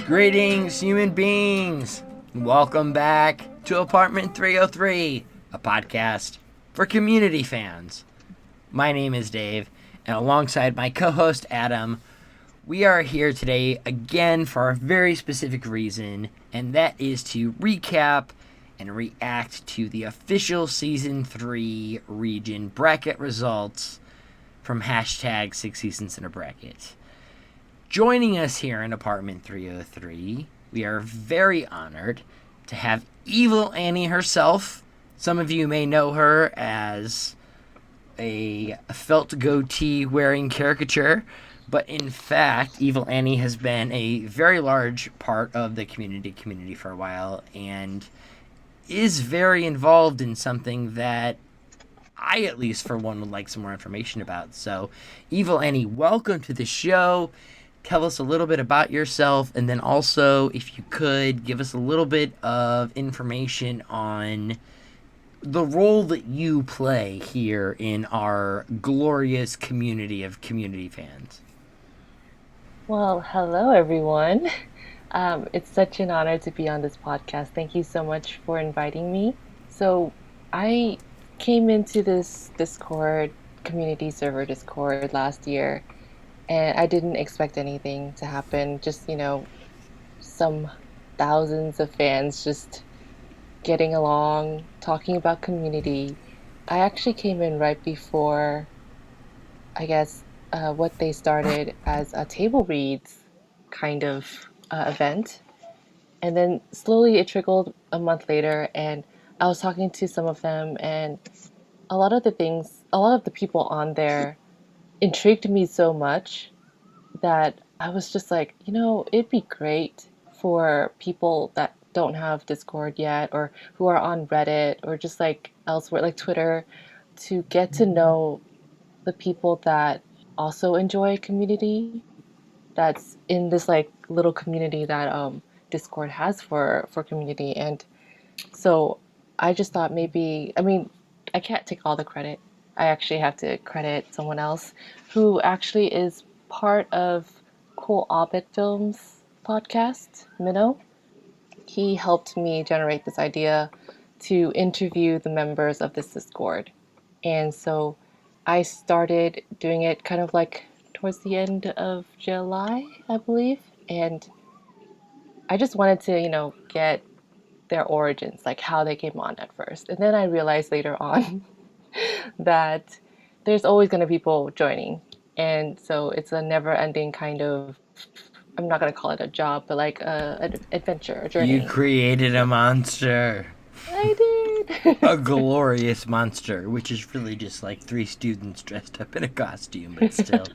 Greetings, human beings! Welcome back to Apartment 303, a podcast for community fans. My name is Dave, and alongside my co-host Adam, we are here today again for a very specific reason, and that is to recap and react to the official Season 3 region bracket results from hashtag 6 Seasons in a Bracket. Joining us here in Apartment 303, we are very honored to have Evil Annie herself. Some of you may know her as a felt goatee wearing caricature, but in fact, Evil Annie has been a very large part of the community for a while and is very involved in something that I, at least for one, would like some more information about. So, Evil Annie, welcome to the show. Tell us a little bit about yourself, and then also, if you could, give us a little bit of information on the role that you play here in our glorious community of community fans. Well, hello everyone. It's such an honor to be on this podcast. Thank you so much for inviting me. So I came into this Discord, community server Discord last year, and I didn't expect anything to happen. Just, some thousands of fans just getting along, talking about community. I actually came in right before, I guess, what they started as a table reads kind of event. And then slowly it trickled a month later, and I was talking to some of them, and a lot of the people on there intrigued me so much that I was just like, it'd be great for people that don't have Discord yet or who are on Reddit or just like elsewhere, like Twitter, to get to know the people that also enjoy community that's in this like little community that Discord has for community. And so I just thought maybe, I can't take all the credit. I actually have to credit someone else who actually is part of Cool Orbit Films podcast, Minnow. He helped me generate this idea to interview the members of this Discord. And so I started doing it kind of like towards the end of July, I believe. And I just wanted to, get their origins, like how they came on at first. And then I realized later on that there's always going to be people joining. And so it's a never ending kind of, I'm not going to call it a job, but like an adventure, a journey. You created a monster. I did. A glorious monster, which is really just like three students dressed up in a costume, but still.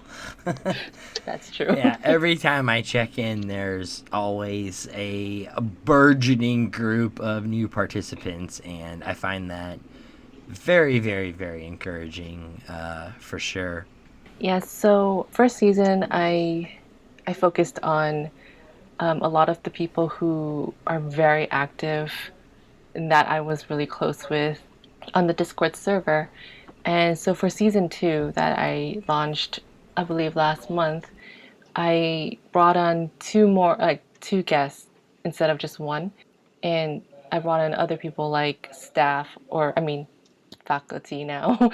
That's true. Yeah, every time I check in, there's always a burgeoning group of new participants, and I find that very, very, very encouraging, for sure. Yeah, so first season, I focused on a lot of the people who are very active and that I was really close with on the Discord server. And so for season 2 that I launched, I believe last month, I brought on two guests instead of just one. And I brought in other people like staff, faculty now,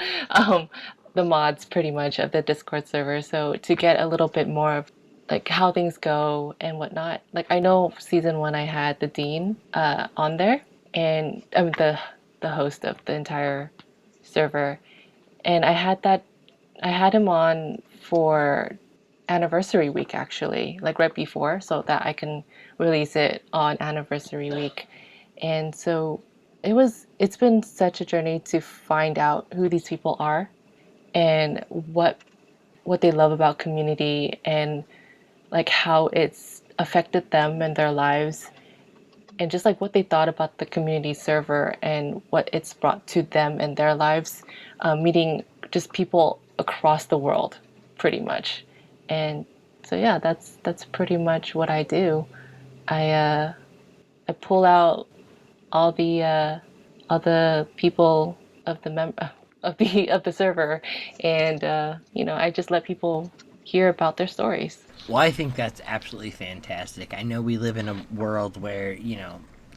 the mods pretty much of the Discord server. So to get a little bit more of like how things go and whatnot. Like I know season 1 I had the dean on there, and the host of the entire server, and I had him on for anniversary week actually, like right before, so that I can release it on anniversary week. And so it's been such a journey to find out who these people are and what they love about community and like how it's affected them and their lives and just like what they thought about the community server and what it's brought to them and their lives, meeting just people across the world pretty much. And so yeah, that's pretty much what I do. I pull out all the people of the of the server, and I just let people hear about their stories. Well, I think that's absolutely fantastic. I know we live in a world where,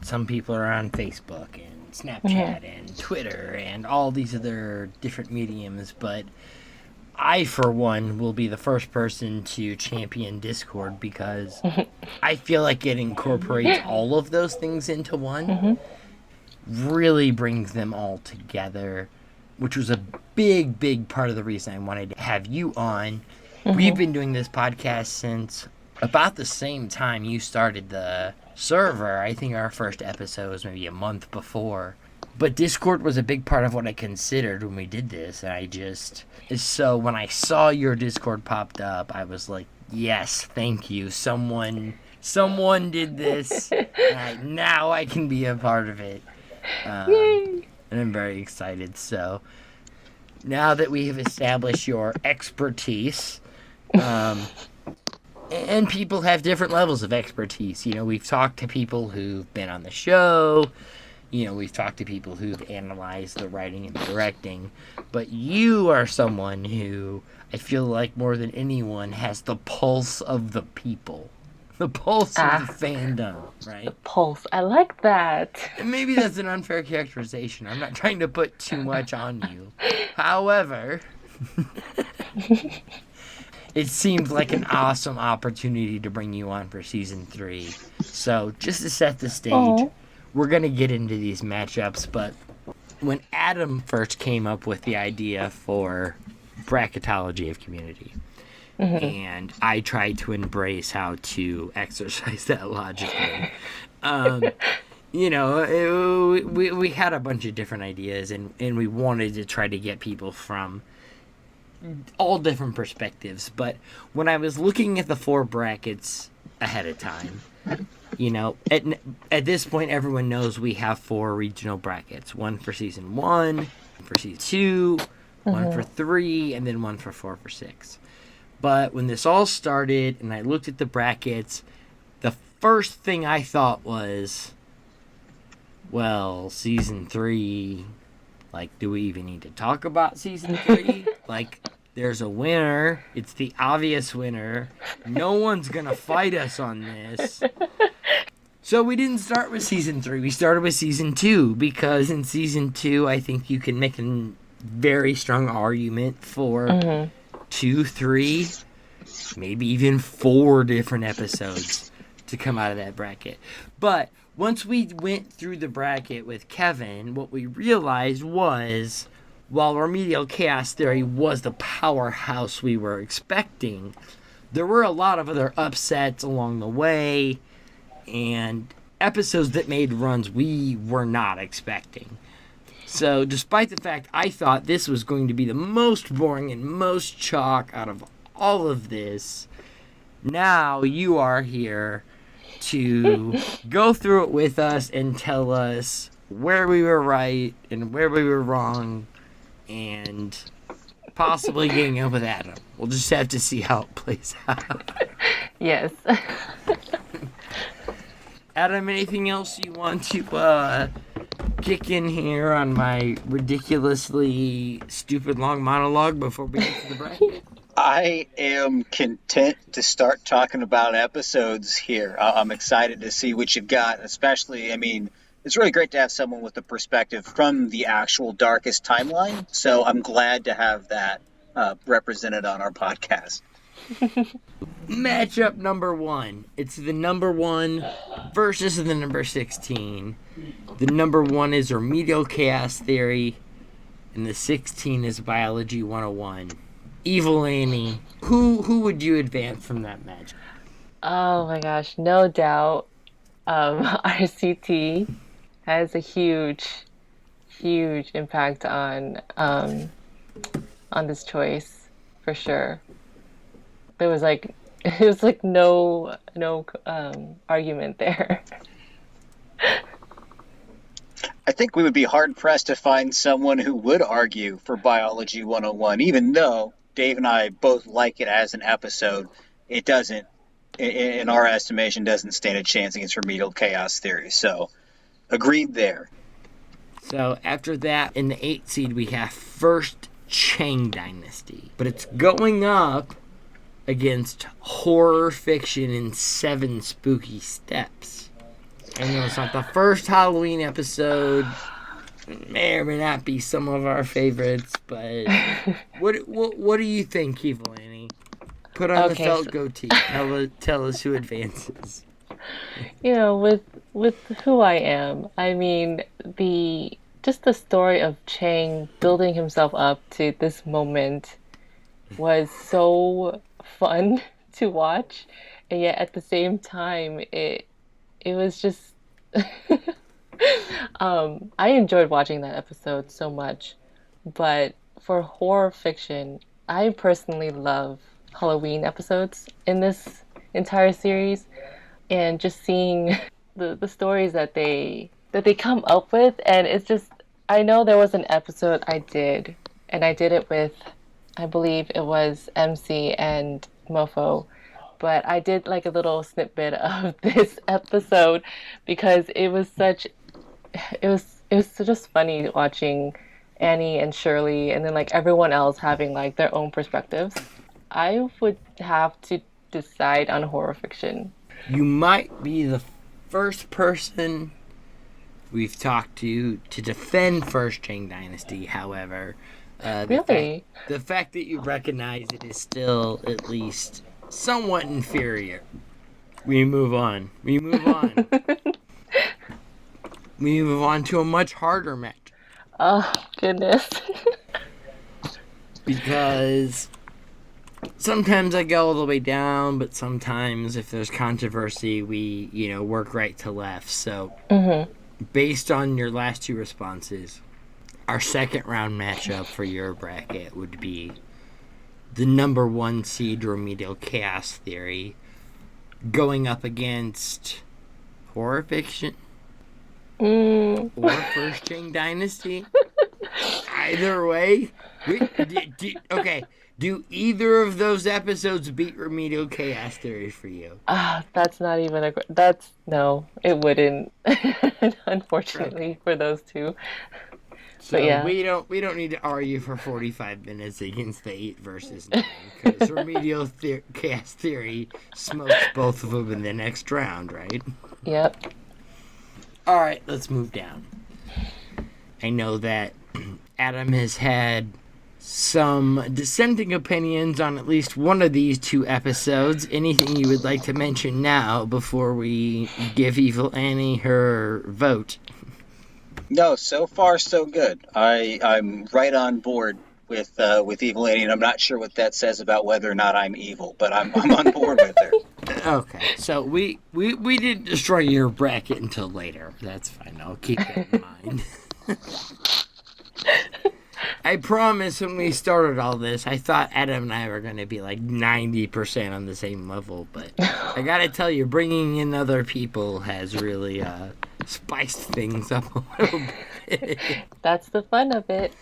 some people are on Facebook and Hmm. Snapchat and Twitter and all these other different mediums, but I, for one, will be the first person to champion Discord because I feel like it incorporates all of those things into one, Hmm. really brings them all together, which was a big, big part of the reason I wanted to have you on. We've Hmm. been doing this podcast since about the same time you started the server. I think our first episode was maybe a month before. But Discord was a big part of what I considered when we did this. And so when I saw your Discord popped up, I was like, yes, thank you. Someone did this. Now I can be a part of it. Um, Yay! and I'm very excited. So now that we have established your expertise, um, and people have different levels of expertise. We've talked to people who've been on the show. We've talked to people who've analyzed the writing and the directing. But you are someone who I feel like more than anyone has the pulse of the people, the pulse of the Ah, fandom, the right? pulse. I like that. And maybe that's an unfair characterization. I'm not trying to put too much on you. However, it seemed like an awesome opportunity to bring you on for season 3. So, just to set the stage, Oh. we're going to get into these matchups, but when Adam first came up with the idea for bracketology of community, Hmm. and I tried to embrace how to exercise that logically. Um, we had a bunch of different ideas, and we wanted to try to get people from all different perspectives. But when I was looking at the 4 brackets ahead of time, at this point, everyone knows we have 4 regional brackets: one for season 1, for season 2, one for Hmm. 3, and then one for 4 for 6. But when this all started and I looked at the brackets, the first thing I thought was, well, season 3, like, do we even need to talk about season 3? Like, there's a winner. It's the obvious winner. No one's going to fight us on this. So we didn't start with season 3. We started with season 2 because in season 2, I think you can make a very strong argument for Hmm. 2, 3, maybe even 4 different episodes to come out of that bracket. But once we went through the bracket with Kevin, what we realized was, while Remedial Chaos Theory was the powerhouse we were expecting, there were a lot of other upsets along the way and episodes that made runs we were not expecting. So, despite the fact I thought this was going to be the most boring and most chalk out of all of this, now you are here to go through it with us and tell us where we were right and where we were wrong and possibly getting up with Adam. We'll just have to see how it plays out. Yes. Adam, anything else you want to kick in here on my ridiculously stupid long monologue before we get to the bracket? I am content to start talking about episodes here. I'm excited to see what you've got, especially, I mean, it's really great to have someone with a perspective from the actual darkest timeline. So I'm glad to have that represented on our podcast. Matchup number 1. It's the number 1 versus the number 16. The number 1 is Remedial Chaos Theory, and the 16 is Biology 101. Evil Annie, who would you advance from that match? Oh my gosh, no doubt. RCT has a huge impact on this choice for sure. There was like it was like no argument there. I think we would be hard pressed to find someone who would argue for Biology 101, even though Dave and I both like it as an episode, it doesn't, in our estimation, doesn't stand a chance against Remedial Chaos Theory. So, agreed there. So after that, in the 8th seed, we have First Chang Dynasty. But it's going up against Horror Fiction in 7 Spooky Steps. I know it's not the first Halloween episode. It may or may not be some of our favorites, but what do you think, Evil Annie? Put on the felt goatee. Tell us who advances. You know, with who I am, I mean, just the story of Chang building himself up to this moment was so fun to watch, and yet at the same time, it was just I enjoyed watching that episode so much. But for horror fiction, I personally love Halloween episodes in this entire series, and just seeing the stories that they come up with. And it's just, I know there was an episode I did, and I did it with, I believe it was MC and Mofo, but I did like a little snippet of this episode because it was just funny watching Annie and Shirley, and then like everyone else having like their own perspectives. I would have to decide on horror fiction. You might be the first person we've talked to defend First Chang Dynasty. However, Really? The fact that you recognize it is still at least somewhat inferior. We move on. We move on to a much harder match. Oh, goodness. Because sometimes I go all the way down, but sometimes if there's controversy, we, work right to left. So, based on your last 2 responses, our second round matchup for your bracket would be the number 1 seed Remedial Chaos Theory going up against Horror Fiction or First Chang Dynasty. Either way, okay. Do either of those episodes beat Remedial Chaos Theory for you? That's not even no, it wouldn't. Unfortunately, for those 2. So but yeah. we don't need to argue for 45 minutes against the 8 versus 9 because Remedial Chaos Theory smokes both of them in the next round, right? Yep. All right, let's move down. I know that Adam has had some dissenting opinions on at least one of these 2 episodes. Anything you would like to mention now before we give Evil Annie her vote? No, so far so good. I'm right on board with Evil Annie, and I'm not sure what that says about whether or not I'm evil, but I'm on board with her. Okay, so we didn't destroy your bracket until later. That's fine. I'll keep that in mind. I promise when we started all this, I thought Adam and I were going to be like 90% on the same level, but I got to tell you, bringing in other people has really spiced things up a little bit. That's the fun of it.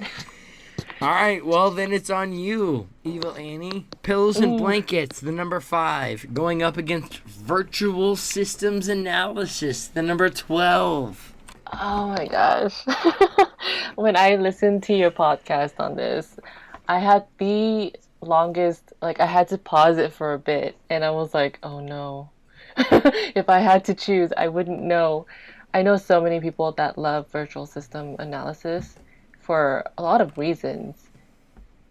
All right, well, then it's on you, Evil Annie. Pillows and Blankets, the number 5, going up against Virtual Systems Analysis, the number 12. Oh my gosh. When I listened to your podcast on this, I had the longest, I had to pause it for a bit, and I was like, oh no. If I had to choose, I wouldn't know. I know so many people that love virtual system analysis for a lot of reasons.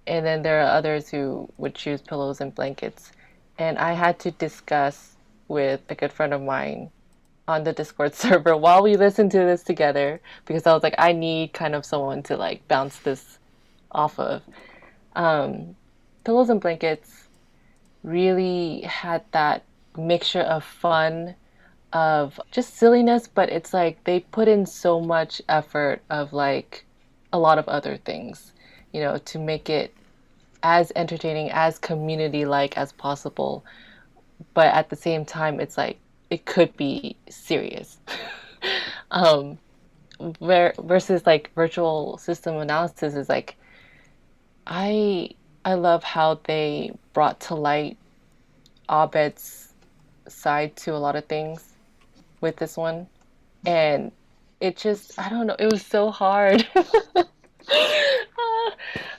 And then there are others who would choose Pillows and Blankets. And I had to discuss with a good friend of mine on the Discord server while we listened to this together, because I was like, I need kind of someone to bounce this off of. Pillows and Blankets really had that mixture of fun, of just silliness, but it's like they put in so much effort of a lot of other things, to make it as entertaining, as community-like as possible. But at the same time, it's it could be serious. Versus virtual system analysis is I I love how they brought to light Abed's side to a lot of things with this one. And it just, I don't know, it was so hard.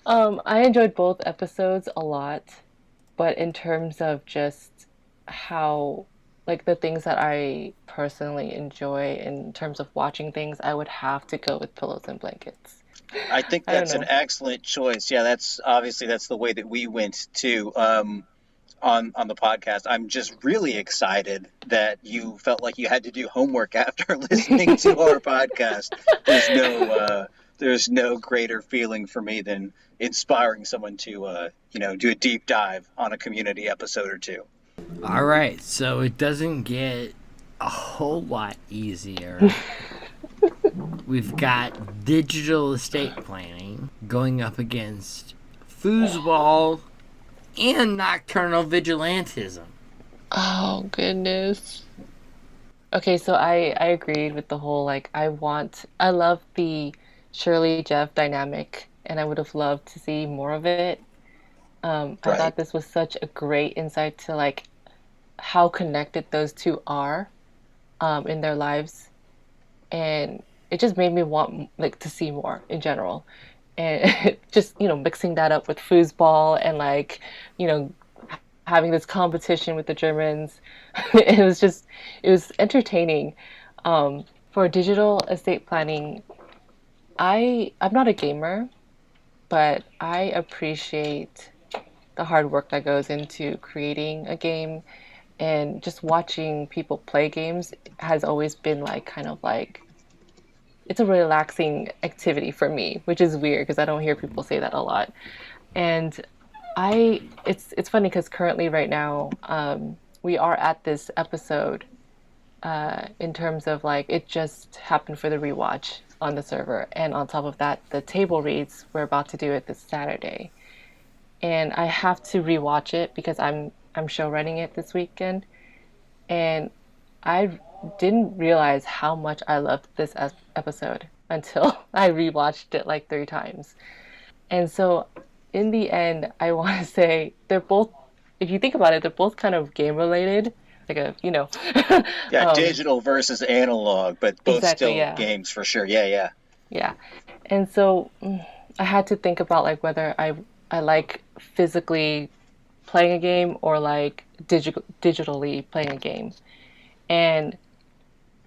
I enjoyed both episodes a lot, but in terms of just how, like the things that I personally enjoy in terms of watching things, I would have to go with Pillows and Blankets. I think I don't that's an know. excellent choice. Yeah, that's the way that we went too. On the podcast. I'm just really excited that you felt like you had to do homework after listening to our podcast. There's no there's no greater feeling for me than inspiring someone to do a deep dive on a Community episode or two. All right, so it doesn't get a whole lot easier. We've got digital estate planning going up against foosball and nocturnal vigilantism. Oh, goodness. Okay, so I agreed with the whole like I love the Shirley Jeff dynamic and I would have loved to see more of it. I Right. thought this was such a great insight to like how connected those two are in their lives, and it just made me want like to see more in general, and just mixing that up with foosball and like you know having this competition with the Germans. It was entertaining. For digital estate planning, I'm not a gamer, but I appreciate the hard work that goes into creating a game, and just watching people play games has always been like kind of like it's a relaxing activity for me, which is weird because I don't hear people say that a lot. And it's funny because currently right now we are at this episode in terms of like it just happened for the rewatch on the server, and on top of that, the table reads we're about to do it this Saturday, and I have to rewatch it because I'm show running it this weekend, and I didn't realize how much I loved this episode until I rewatched it like 3 times. And so, in the end, I want to say they're both, if you think about it, they're both kind of game related. Like Yeah, um, digital versus analog, but both exactly, still yeah, games for sure. Yeah, yeah. yeah. And so I had to think about like whether I like physically playing a game or like digitally playing a game. And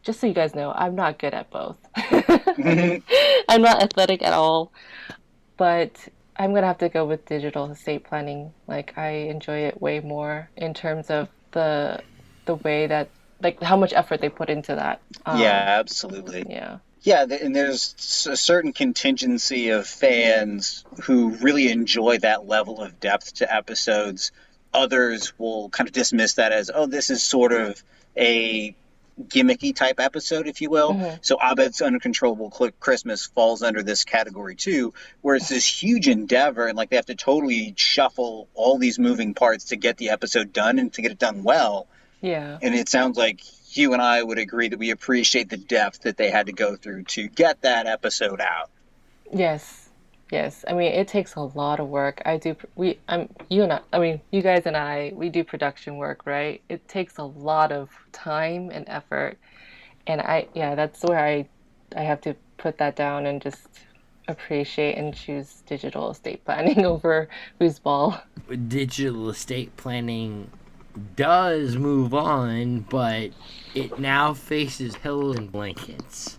just so you guys know, I'm not good at both. I'm not athletic at all, but I'm gonna have to go with digital estate planning. Like I enjoy it way more in terms of the way that like how much effort they put into that. Yeah, absolutely. Yeah. Yeah, and there's a certain contingency of fans who really enjoy that level of depth to episodes. Others will kind of dismiss that as, oh, this is sort of a gimmicky type episode, if you will. Hmm. So Abed's Uncontrollable Christmas falls under this category too, where it's this huge endeavor and like they have to totally shuffle all these moving parts to get the episode done and to get it done well. Yeah. And it sounds like you and I would agree that we appreciate the depth that they had to go through to get that episode out. Yes. Yes. I mean, it takes a lot of work. I do we you and I mean, you guys and I, we do production work, right? It takes a lot of time and effort. And yeah, that's where I have to put that down and just appreciate and choose digital estate planning over foosball. Digital estate planning does move on, but it now faces pillows and blankets.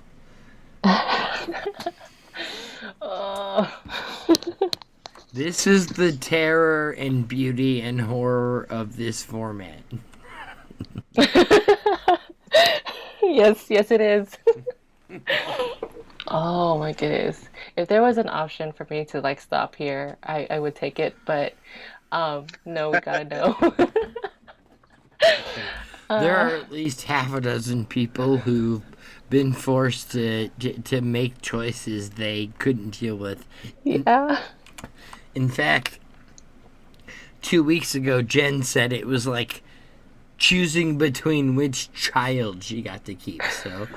Oh. This is the terror and beauty and horror of this format. Yes, yes it is. Oh my goodness. If there was an option for me to like stop here, I would take it, but no, we gotta know. There Uh, are at least half a dozen people who've been forced to make choices they couldn't deal with. yeah. In fact, 2 weeks ago, Jen said it was like choosing between which child she got to keep. So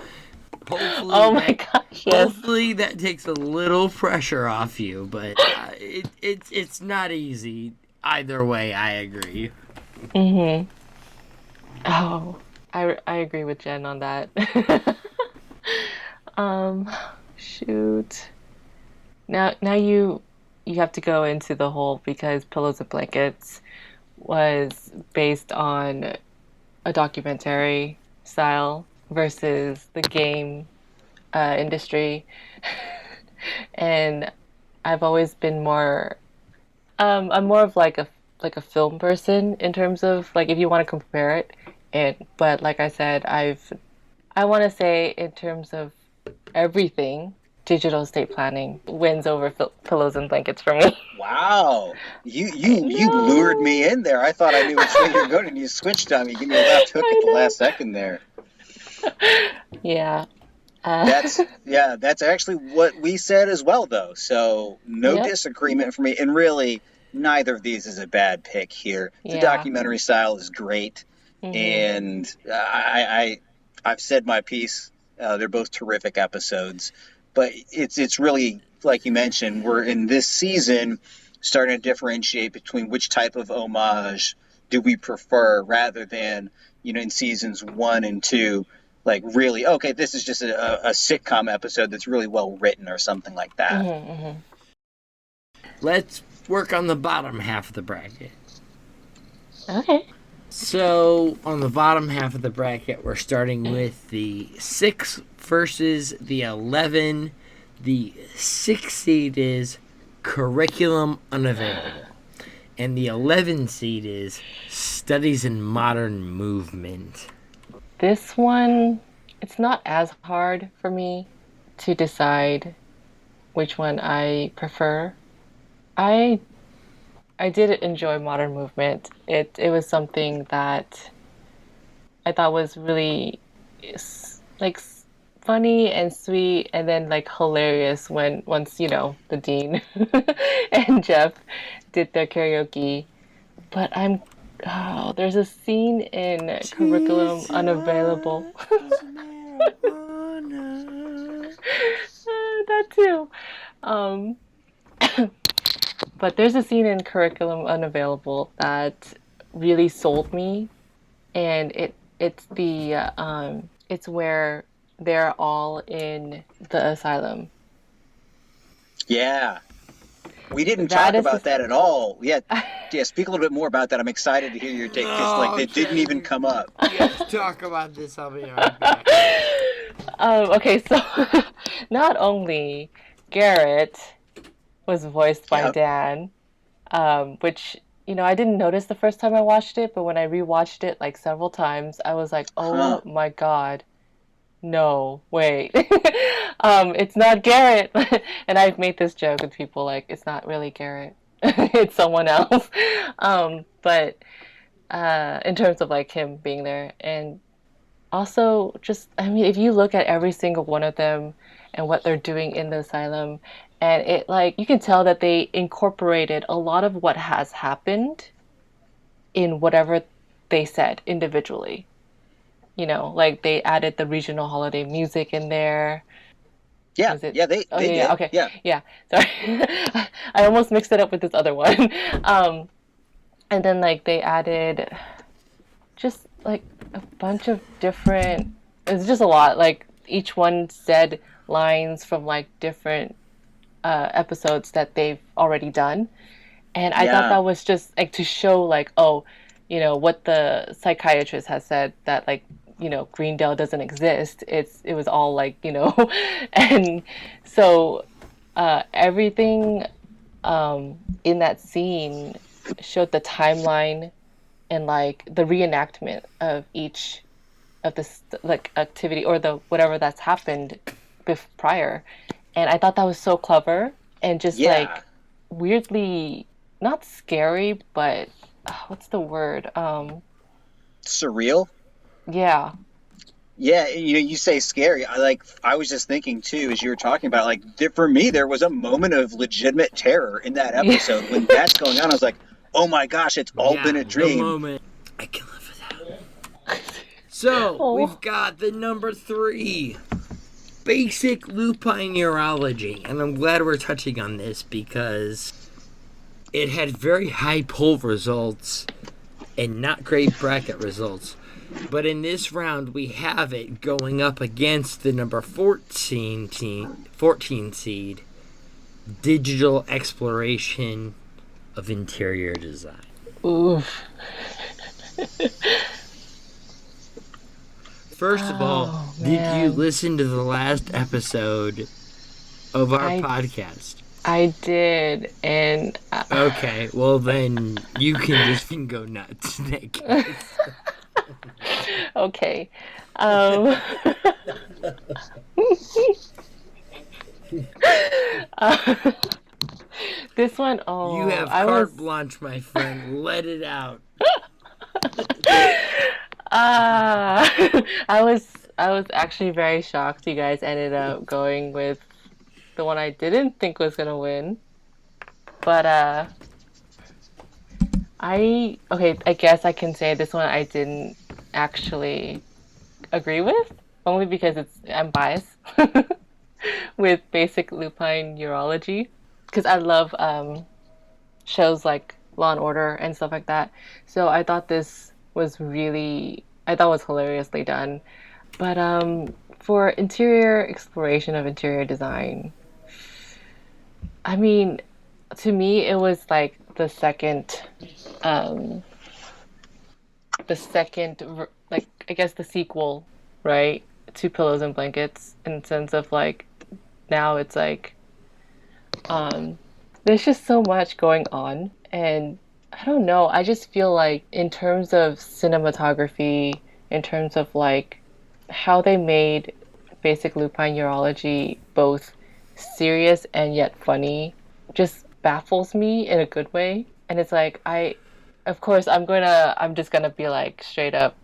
Hopefully, Oh my gosh, yes. hopefully that takes a little pressure off you, but it's not easy either way. I agree. Mm-hmm. Oh, I agree with Jen on that. Um, shoot. Now you have to go into the whole because Pillows and Blankets was based on a documentary style versus the game industry. And I've always been more I'm more of like a film person in terms of like if you want to compare it. And but like I said, I want to say in terms of everything, digital estate planning wins over pillows and blankets for me. Wow. You I you you lured know. me in there. I thought I knew which way you were going and you switched on me. Give me a left hook at I the know. last second there. Yeah. That's actually what we said as well though. So no Yep. disagreement for me. And really neither of these is a bad pick here. The Yeah. documentary style is great. Mhm. And I've said my piece. They're both terrific episodes. But it's really like you mentioned, we're in this season starting to differentiate between which type of homage do we prefer rather than, in seasons 1 and 2, like really, okay, this is just a sitcom episode that's really well written or something like that. Mhm. Mhm. Let's work on the bottom half of the bracket. Okay. So, on the bottom half of the bracket, we're starting with the 6 versus the 11. The 6 seed is Curriculum Unavailable. And the 11 seed is Studies in Modern Movement. This one, it's not as hard for me to decide which one I prefer. I I did enjoy Modern Movement. It was something that I thought was really like funny and sweet and then like hilarious when once the dean and Jeff did their karaoke. But there's a scene in Curriculum Jesus Unavailable. is marijuana. That too. Um, but there's a scene in Curriculum Unavailable that really sold me, and it's where they're all in the asylum. Yeah. We didn't That talk is about that at all. Yeah, speak a little bit more about that. I'm excited to hear your take because like it didn't even Okay. come up. Yes, talk about this. I'll be right back. Okay, so not only Garrett was voiced by Yeah. Dan, which I didn't notice the first time I watched it, but when I rewatched it like several times, I was like, Huh. oh my God, no, wait. It's not Garrett. And I've made this joke with people like, it's not really Garrett. It's someone else. But in terms of like him being there. And also just, I mean, if you look at every single one of them and what they're doing in the asylum, and it like you can tell that they incorporated a lot of what has happened in whatever they said individually. Like they added the regional holiday music in there. Yeah, Was it? yeah, they Oh they yeah, yeah. did. Okay, Yeah. yeah. Sorry, I almost mixed it up with this other one. Um, and then like they added just like a bunch of different. It's just a lot. Like each one said lines from like different episodes that they've already done, and I thought Yeah. that was just like to show like, oh, what the psychiatrist has said that like Greendale doesn't exist. It was all like and so everything in that scene showed the timeline and like the reenactment of each of this like activity or the whatever that's happened prior, and I thought that was so clever and just Yeah. like weirdly not scary, but what's the word? Surreal. Yeah. Yeah, you say scary. I was just thinking too, as you were talking about, like for me, there was a moment of legitimate terror in that Yeah. episode when that's going on. I was like, oh my gosh, it's all been a The dream. moment. I can live with that. So, Oh. we've got the number 3. basic lupine urology, and I'm glad we're touching on this because it had very high poll results and not great bracket results. But in this round, we have it going up against the number 14 seed, Digital Exploration of Interior Design. Oof. First of all, did you listen to the last episode of our podcast? I did, and... Okay, well then you can just go nuts. Okay. This one, you have carte blanche, my friend. Let it out. I was actually very shocked you guys ended up going with the one I didn't think was gonna win. But I guess I can say this one I didn't actually agree with, only because I'm biased with basic lupine urology, because I love shows like Law and Order and stuff like that. So I thought this was hilariously done. But for interior exploration of interior design, I mean, to me it was like the second, like, I guess the sequel, right, to Pillows and Blankets, in the sense of like, now it's like, there's just so much going on, and I don't know, I just feel like in terms of cinematography, in terms of like how they made basic lupine urology both serious and yet funny, just baffles me in a good way. And it's like, of course, I'm just gonna be like straight up,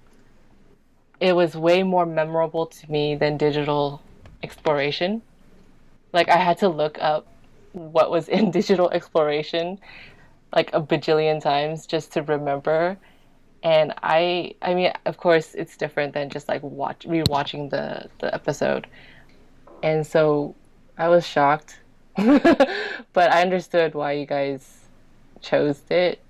it was way more memorable to me than Digital Exploration. Like, I had to look up what was in Digital Exploration like a bajillion times just to remember. And I mean, of course, it's different than just like rewatching the episode. And so I was shocked, but I understood why you guys chose it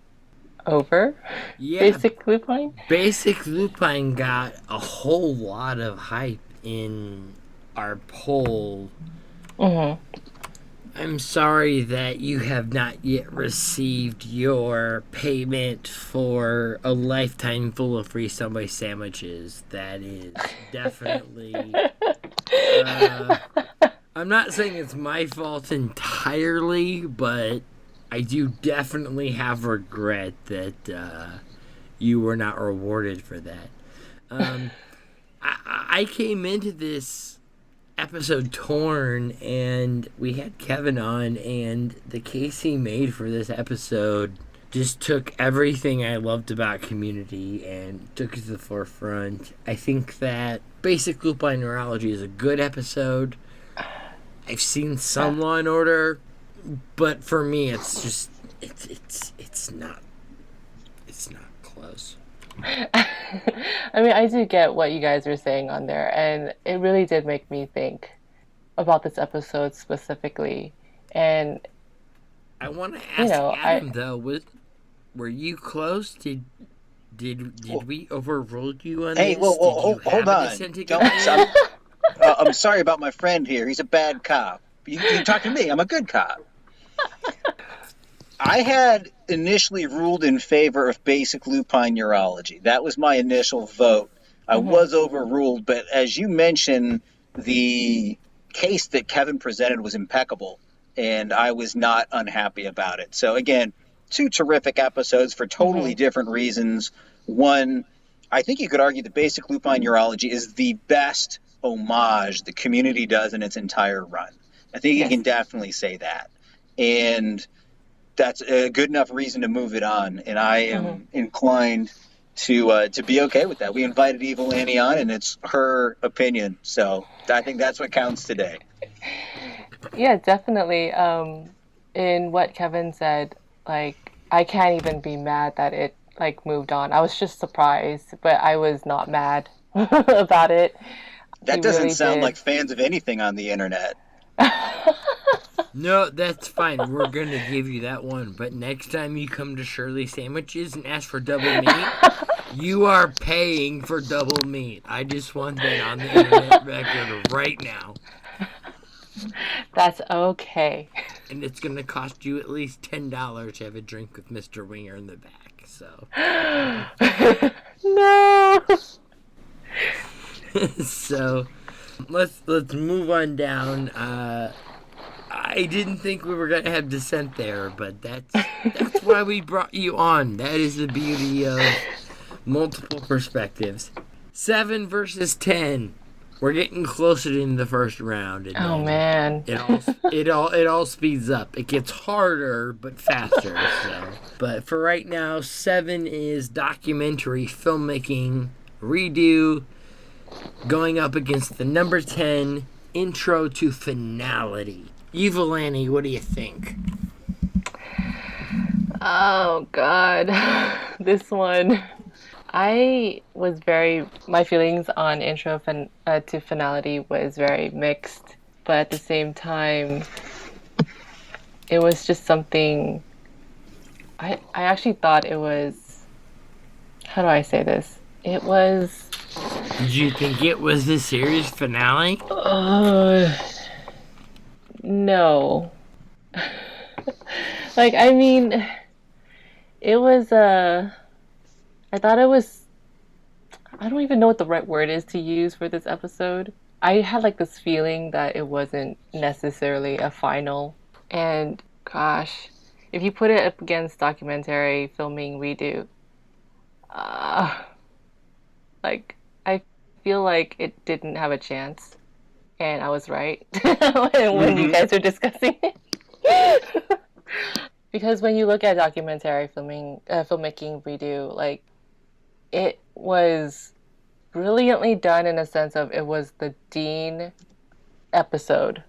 over Basic Lupine. Basic Lupine got a whole lot of hype in our poll. Mm-hmm. I'm sorry that you have not yet received your payment for a lifetime full of free Subway sandwiches. That is definitely... I'm not saying it's my fault entirely, but I do definitely have regret that you were not rewarded for that. I came into this episode torn, and we had Kevin on, and the case he made for this episode just took everything I loved about Community and took it to the forefront. I think that Basic Lupine Neurology is a good episode. I've seen some Law and Order, but for me it's just it's not close. I mean, I do get what you guys were saying on there, and it really did make me think about this episode specifically. And I want to ask Adam, though, were you close? Did we overrule you on this? Hey, hold on. I'm sorry about my friend here. He's a bad cop. You can talk to me. I'm a good cop. I had initially ruled in favor of basic lupine urology. That was my initial vote. I was overruled, but as you mentioned, the case that Kevin presented was impeccable, and I was not unhappy about it. So again, two terrific episodes for totally different reasons. One, I think you could argue that basic lupine urology is the best homage the Community does in its entire run. I think you can definitely say that. And that's a good enough reason to move it on, and I am inclined to be okay with that. We invited Evil Annie on, and it's her opinion, so I think that's what counts today. Yeah, definitely. In what Kevin said, like, I can't even be mad that it like moved on. I was just surprised, but I was not mad about it. That He doesn't really sound did. like fans of anything on the internet. No, that's fine. We're going to give you that one. But next time you come to Shirley Sandwiches and ask for double meat, you are paying for double meat. I just want that on the internet record right now. That's okay. And it's going to cost you at least $10 to have a drink with Mr. Winger in the back. So, No. so let's move on down. I didn't think we were gonna have dissent there, but that's why we brought you on. That is the beauty of multiple perspectives. 7 versus 10. We're getting closer in the first round, and Oh then man. it all speeds up. It gets harder but faster. So, but for right now, 7 is documentary filmmaking redo, going up against the number 10 intro to finality. Evil Annie, what do you think? Oh God. This one. My feelings on to finality was very mixed, but at the same time, it was just something. I actually thought it was. How do I say this? It was. Did you think it was the series finale? No. Like, I mean, it was, I thought it was, I don't even know what the right word is to use for this episode. I had like this feeling that it wasn't necessarily a final. And gosh, if you put it up against documentary filming redo, like, I feel like it didn't have a chance. And I was right when you guys were discussing it. Because when you look at documentary filmmaking redo, like, it was brilliantly done in a sense of it was the Dean episode.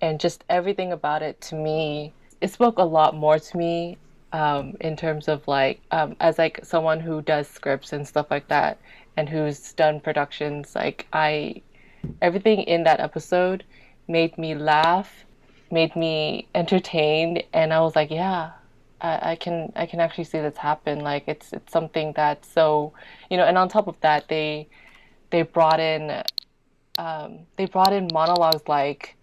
And just everything about it, to me, it spoke a lot more to me in terms of like, as like someone who does scripts and stuff like that and who's done productions, like everything in that episode made me laugh, made me entertained, and I was like, yeah, I can actually see this happen. Like it's something that's so, and on top of that, they brought in monologues like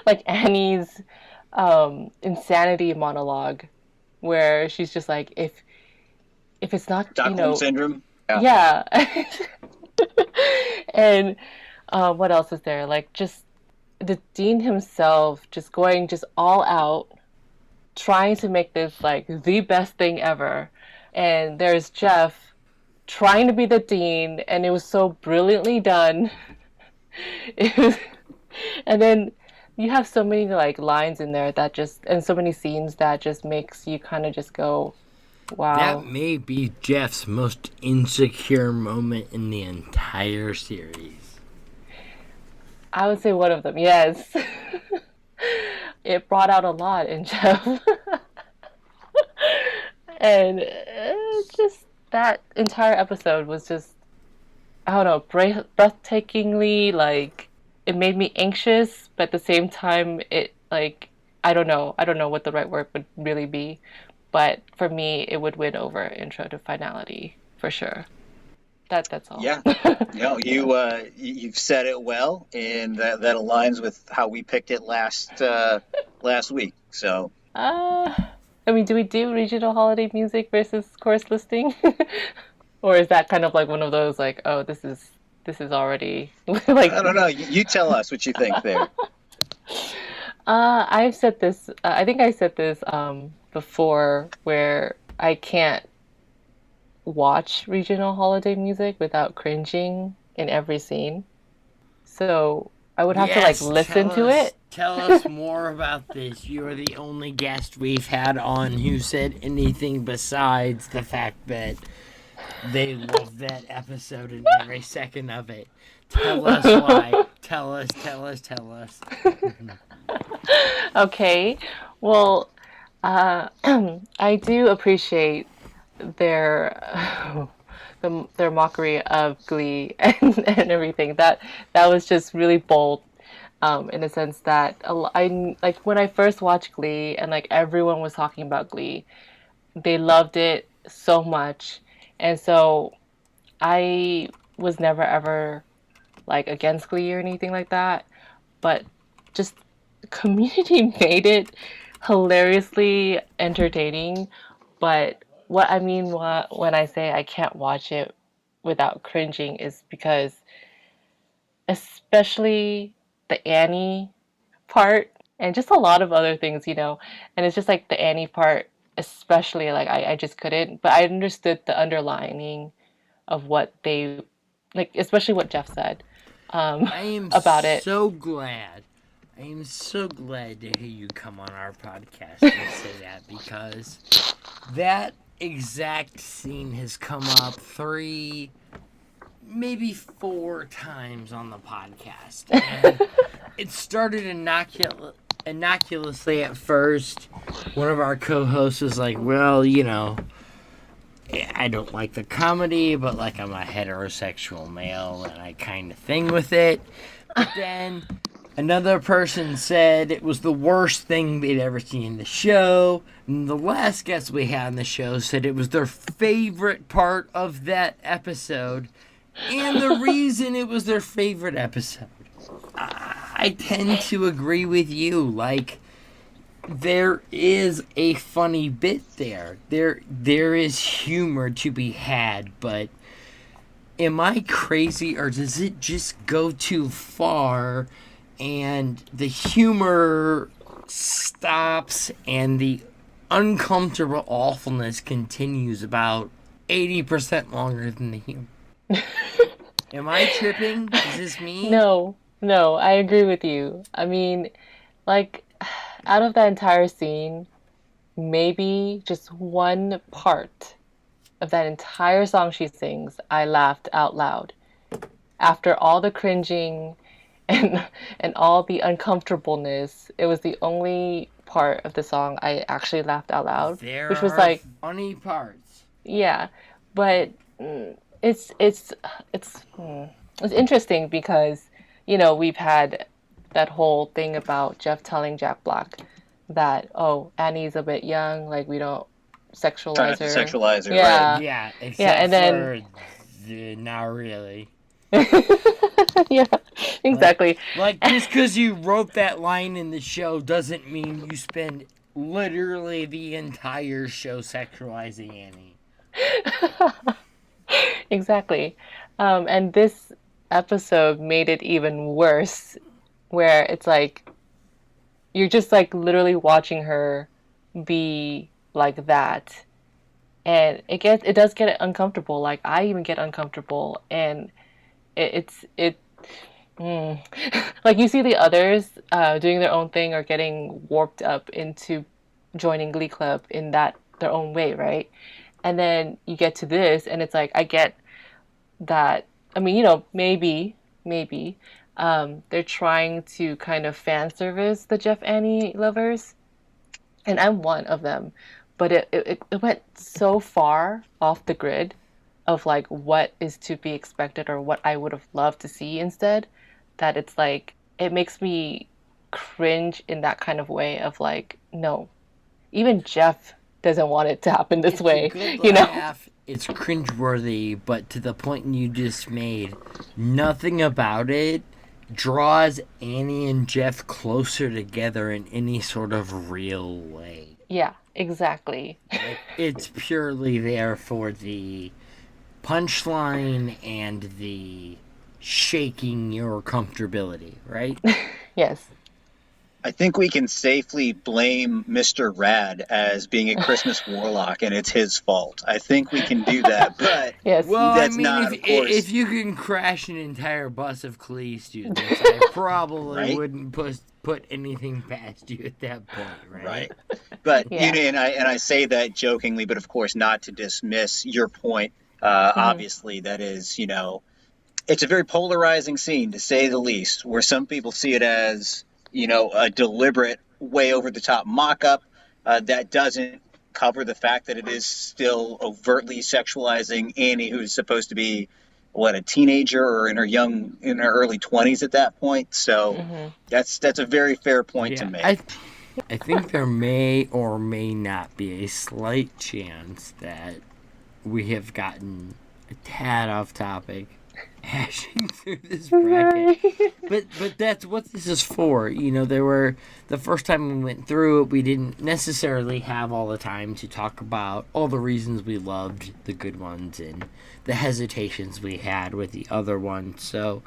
like Annie's insanity monologue, where she's just like, if it's not Stockholm syndrome. Yeah. And what else is there? Like just the Dean himself just going just all out, trying to make this like the best thing ever. And there's Jeff trying to be the Dean, and it was so brilliantly done. And then you have so many like lines in there that just, and so many scenes that just makes you kind of just go, wow. That may be Jeff's most insecure moment in the entire series. I would say one of them, yes. It brought out a lot in Jeff. And just that entire episode was just, I don't know, breathtakingly, like, it made me anxious, but at the same time, it, like, I don't know what the right word would really be. But for me, it would win over Intro to Finality, for sure. That's all. Yeah. No, you've said it well, and that aligns with how we picked it last week. So. I mean, do we do regional holiday music versus course listing? Or is that kind of like one of those like, oh, this is already like, I don't know. You tell us what you think there. I've said this. I think I said this before, where I can't watch regional holiday music without cringing in every scene. So I would have to like listen to it. Tell us more about this. You are the only guest we've had on who said anything besides the fact that they love that episode and every second of it. Tell us why. Tell us. Okay. Well, I do appreciate their their mockery of Glee and everything. That was just really bold. In a sense that I like when I first watched Glee and like everyone was talking about Glee, they loved it so much, and so I was never ever like against Glee or anything like that, but just Community made it hilariously entertaining. But what I mean when I say I can't watch it without cringing is because, especially the Annie part and just a lot of other things, and it's just like the Annie part, especially like I just couldn't, but I understood the underlining of what they like, especially what Jeff said I am about it. so glad. I am so glad to hear you come on our podcast and say that, because that exact scene has come up 3, maybe 4 times on the podcast. And it started innocuously at first. One of our co-hosts was like, well, I don't like the comedy, but like I'm a heterosexual male and I kind of thing with it. But then another person said it was the worst thing they'd ever seen in the show. And the last guest we had on the show said it was their favorite part of that episode. And the reason it was their favorite episode, I tend to agree with you. Like, there is a funny bit there. There is humor to be had, but am I crazy, or does it just go too far and the humor stops and the uncomfortable awfulness continues about 80% longer than the humor? Am I tripping? Is this me? No, I agree with you. I mean, like, out of that entire scene, maybe just one part of that entire song she sings, I laughed out loud. After all the cringing and all the uncomfortableness, it was the only part of the song I actually laughed out loud, There which was are like, funny parts. yeah, but it's interesting because we've had that whole thing about Jeff telling Jack Black that, oh, Annie's a bit young, like we don't Trying sexualize not to her. sexualize her, Yeah. right? Yeah, except Yeah, and for not really. Yeah, exactly. Like just because you wrote that line in the show doesn't mean you spend literally the entire show sexualizing Annie. Exactly. And this episode made it even worse, where it's like you're just like literally watching her be like that, and it does get uncomfortable. Like I even get uncomfortable, and it like you see the others doing their own thing or getting warped up into joining Glee Club in that their own way, right? And then you get to this, and it's like I get that. I mean, maybe they're trying to kind of fan service the Jeff Annie lovers, and I'm one of them. But it went so far off the grid of like what is to be expected or what I would have loved to see instead, that it's like it makes me cringe in that kind of way of like, no, even Jeff doesn't want it to happen this way, A good laugh. It's cringeworthy, but to the point you just made, nothing about it draws Annie and Jeff closer together in any sort of real way. Yeah, exactly. Like, it's purely there for the punchline and the shaking your comfortability, right? Yes. I think we can safely blame Mr. Rad as being a Christmas warlock, and it's his fault. I think we can do that, but Yes. Well, that's I mean, not, of course. if you can crash an entire bus of Glee students, I probably Right? wouldn't put anything past you at that point, right? Right. But Yeah. and I say that jokingly, but of course not to dismiss your point. Obviously, that is, it's a very polarizing scene, to say the least, where some people see it as, a deliberate, way over the top mock up that doesn't cover the fact that it is still overtly sexualizing Annie, who's supposed to be a teenager or in her early 20s at that point. So that's a very fair point to Yeah, make. I think there may or may not be a slight chance that we have gotten a tad off topic hashing through this bracket. But that's what this is for. You know, the first time we went through it, we didn't necessarily have all the time to talk about all the reasons we loved the good ones and the hesitations we had with the other ones. So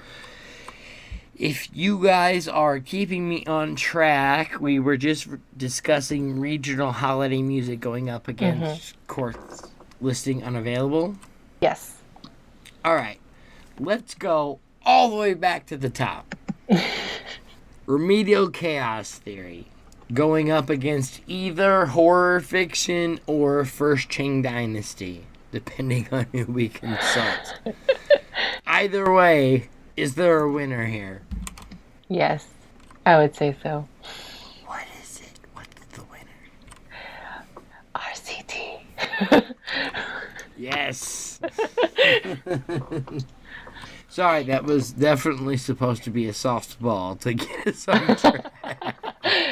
if you guys are keeping me on track, we were just discussing regional holiday music going up against courts listing unavailable. Yes. All right. Let's go all the way back to the top. Remedial Chaos Theory going up against either horror fiction or First Qing Dynasty, depending on who we consult. Either way, is there a winner here? Yes, I would say so. What is it? What's the winner? RCT. Yes. Sorry, that was definitely supposed to be a softball to get us on track.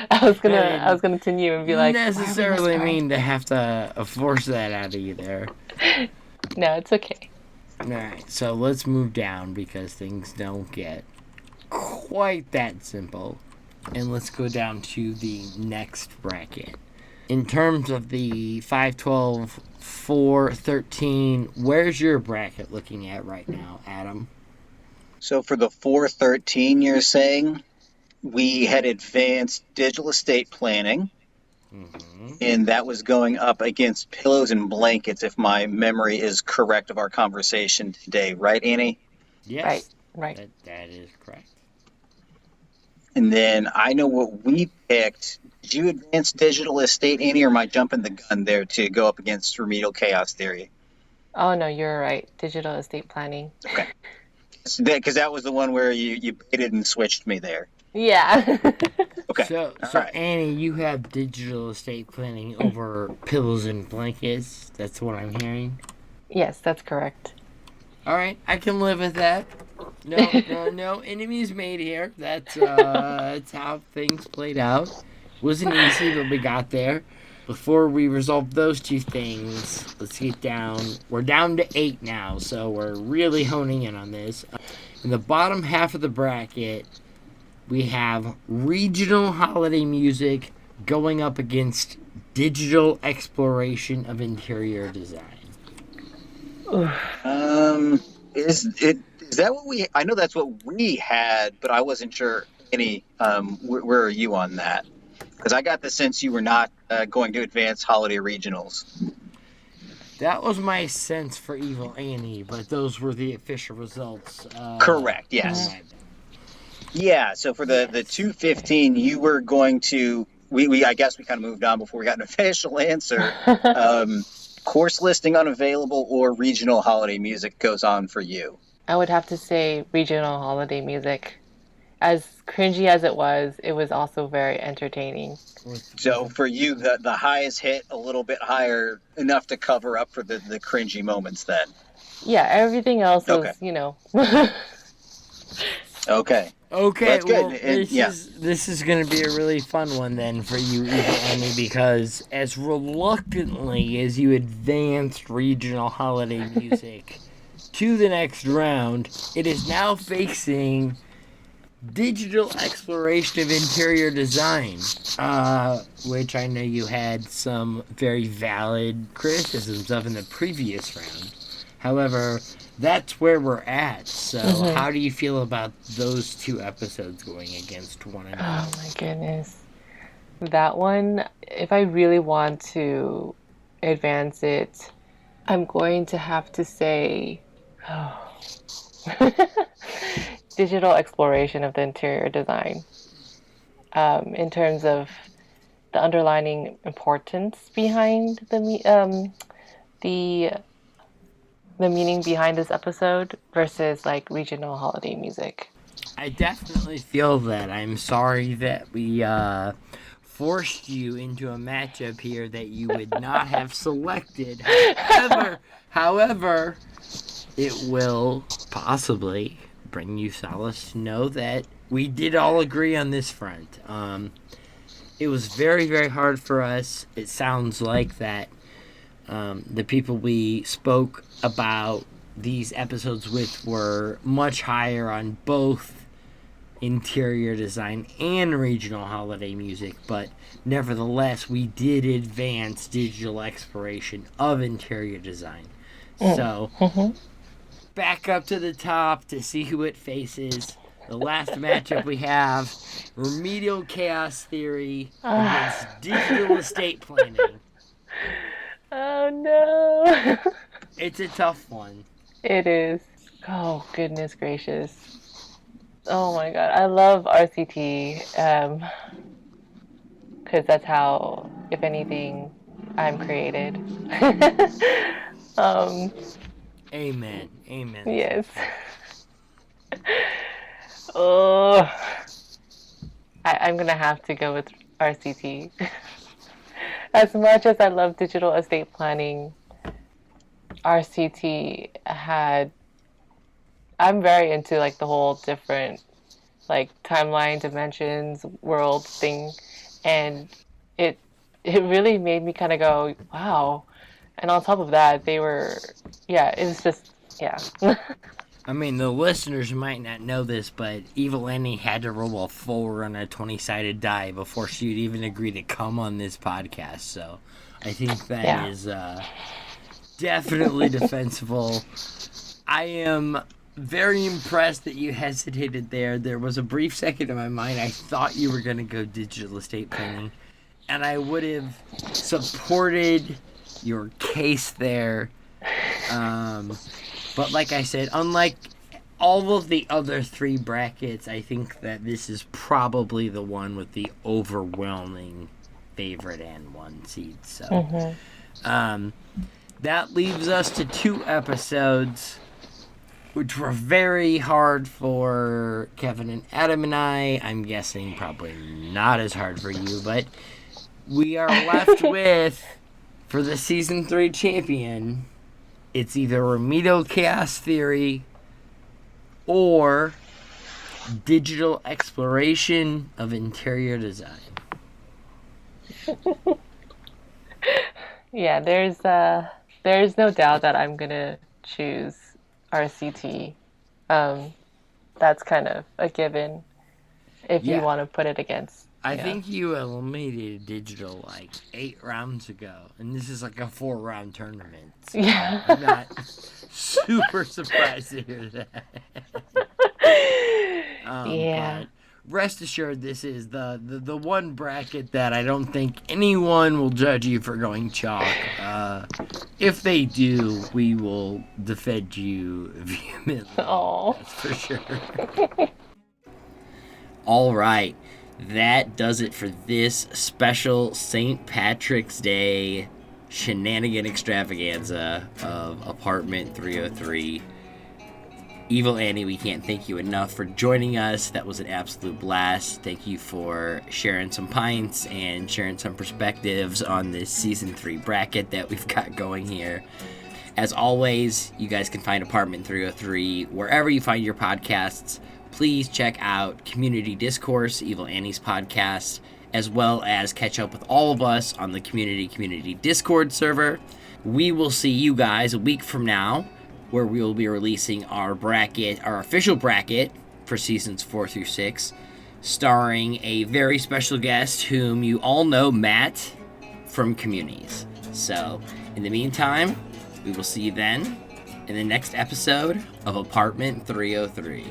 I was gonna continue and be like, necessarily mean to have to force that out of you there. No, it's okay. All right, so let's move down because things don't get quite that simple, and let's go down to the next bracket. In terms of the 512, 413, where's your bracket looking at right now, Adam? So for the 413, you're saying we had advanced digital estate planning, and that was going up against pillows and blankets, if my memory is correct of our conversation today. Right, Annie? Yes. Right. That is correct. And then I know what we picked. Did you advance digital estate, Annie, or am I jumping the gun there to go up against remedial chaos theory? Oh, no, you're right. Digital estate planning. Okay. Because that was the one where you baited and switched me there. Yeah. Okay. So right. Annie, you have digital estate planning over pillows and blankets. That's what I'm hearing. Yes, that's correct. All right, I can live with that. No enemies made here. That's how things played out. Wasn't easy, but we got there. Before we resolve those two things, let's get down. We're down to 8 now, so we're really honing in on this. In the bottom half of the bracket, we have regional holiday music going up against digital exploration of interior design. Is that what we? I know that's what we had, but I wasn't sure. Any, where are you on that? Because I got the sense you were not going to advance holiday regionals. That was my sense for Evil Annie, but those were the official results. Correct. Yes. Yeah. So for the 215, you were going to. I guess we kind of moved on before we got an official answer. Course listing unavailable or regional holiday music goes on for you. I would have to say regional holiday music. As cringy as it was also very entertaining. So for you, the highest hit a little bit higher, enough to cover up for the cringy moments then? Yeah, everything else was, Okay. Okay, that's good. Well, this is going to be a really fun one then for you, Evil Annie, because as reluctantly as you advanced regional holiday music to the next round, it is now facing digital exploration of interior design, which I know you had some very valid criticisms of in the previous round. However, that's where we're at. So how do you feel about those two episodes going against one another? Oh my goodness. That one, if I really want to advance it, I'm going to have to say digital exploration of the interior design. In terms of the underlining importance behind the meaning behind this episode versus like regional holiday music. I definitely feel that. I'm sorry that we forced you into a matchup here that you would not have selected. However, it will possibly bring you solace to know that we did all agree on this front. It was very, very hard for us. It sounds like that the people we spoke about these episodes with were much higher on both interior design and regional holiday music, but nevertheless, we did advance digital exploration of interior design. So, back up to the top to see who it faces. The last matchup we have, Remedial Chaos Theory against Digital Estate Planning. Oh no. It's a tough one. It is. Oh, goodness gracious. Oh my god. I love RCT. Because that's how, if anything, I'm created. Amen. Yes. Oh, I'm gonna have to go with RCT. As much as I love digital estate planning, RCT had. I'm very into like the whole different, like timeline, dimensions, world thing, and it really made me kind of go, wow. And on top of that, they were, yeah, it was just, yeah. I mean, the listeners might not know this, but Evil Annie had to roll a 4 on a 20-sided die before she would even agree to come on this podcast. So I think that is definitely defensible. I am very impressed that you hesitated there. There was a brief second in my mind I thought you were going to go digital estate planning, and I would have supported your case there. But like I said, unlike all of the other 3 brackets, I think that this is probably the one with the overwhelming favorite and 1 seed. So that leaves us to 2 episodes, which were very hard for Kevin and Adam and I. I'm guessing probably not as hard for you, but we are left with, for the Season 3 champion, it's either Remedial Chaos Theory or Digital Exploration of Interior Design. Yeah, there's no doubt that I'm gonna choose RCT. That's kind of a given if you want to put it against. I think you eliminated digital like 8 rounds ago, and this is like a 4-round tournament. So I'm not super surprised to hear that. But rest assured, this is the one bracket that I don't think anyone will judge you for going chalk. If they do, we will defend you vehemently. Oh, that's for sure. All right. That does it for this special St. Patrick's Day shenanigan extravaganza of Apartment 303. Evil Annie, we can't thank you enough for joining us. That was an absolute blast. Thank you for sharing some pints and sharing some perspectives on this Season 3 bracket that we've got going here. As always, you guys can find Apartment 303 wherever you find your podcasts. Please check out Community Discourse, Evil Annie's podcast, as well as catch up with all of us on the Community Discord server. We will see you guys a week from now, where we will be releasing our official bracket for seasons 4 through 6, starring a very special guest whom you all know, Matt, from Communities. So, in the meantime, we will see you then in the next episode of Apartment 303.